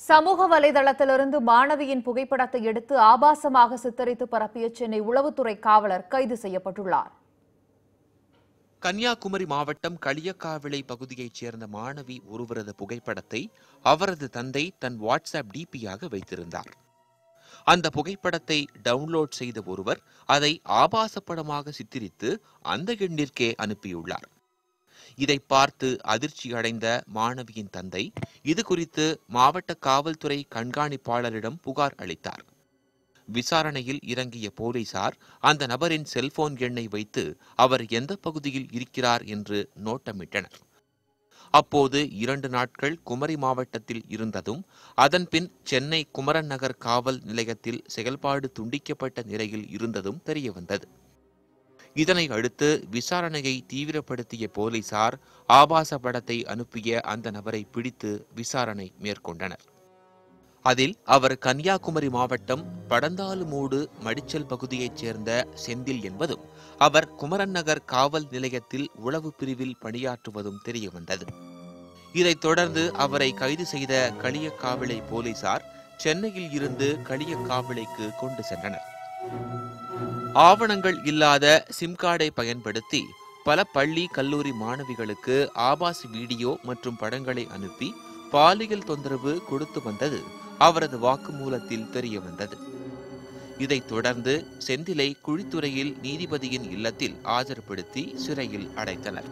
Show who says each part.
Speaker 1: சமூக வலைதளத்திலிருந்து மாணவியின் புகைப்படத்தை எடுத்து ஆபாசமாக சித்தரித்து பரப்பிய சென்னை உளவுத்துறை காவலர் கைது செய்யப்பட்டுள்ளார்.
Speaker 2: கன்னியாகுமரி மாவட்டம் களியக்காவிளை பகுதியைச் சேர்ந்த மாணவி ஒருவரது புகைப்படத்தை அவரது தந்தை தன் வாட்ஸ்அப் டிபியாக வைத்திருந்தார். அந்த புகைப்படத்தை டவுன்லோட் செய்த ஒருவர் அதை ஆபாச படமாக சித்தரித்து அந்த எண்ணிற்கே அனுப்பியுள்ளார். இதை பார்த்து அதிர்ச்சி அடைந்த மாணவியின் தந்தை இதுகுறித்து மாவட்ட காவல்துறை கண்காணிப்பாளரிடம் புகார் அளித்தார். விசாரணையில் இறங்கிய போலீசார் அந்த நபரின் செல்போன் எண்ணை வைத்து அவர் எந்த பகுதியில் இருக்கிறார் என்று நோட்டமிட்டனர். அப்போது 2 நாட்கள் குமரி மாவட்டத்தில் இருந்ததும் அதன்பின் சென்னை குமரன் நகர் காவல் நிலையத்தில் செயல்பாடு துண்டிக்கப்பட்ட நிலையில் இருந்ததும் தெரியவந்தது. இதனை அடுத்து விசாரணையை தீவிரப்படுத்திய போலீசார் ஆபாச படத்தை அனுப்பிய அந்த நபரை பிடித்து விசாரணை மேற்கொண்டனர். அதில் அவர் கன்னியாகுமரி மாவட்டம் படந்தாலுமூடு மடிச்சல் பகுதியைச் சேர்ந்த செந்தில் என்பதும் அவர் குமரன் நகர் காவல் நிலையத்தில் உளவு பிரிவில் பணியாற்றுவதும் தெரியவந்தது. இதைத் தொடர்ந்து அவரை கைது செய்த களியக்காவிளை போலீசார் சென்னையில் இருந்து களியக்காவிளைக்கு கொண்டு சென்றனர். ஆவணங்கள் இல்லாத சிம் கார்டை பயன்படுத்தி பல பள்ளி கல்லூரி மாணவிகளுக்கு ஆபாச வீடியோ மற்றும் படங்களை அனுப்பி பாலியல் தொந்தரவு கொடுத்து வந்தது அவரது வாக்குமூலத்தில் தெரியவந்தது. இதைத் தொடர்ந்து செந்திலை குழித்துறையில் நீதிபதியின் இல்லத்தில் ஆஜர்படுத்தி சிறையில் அடைத்தனர்.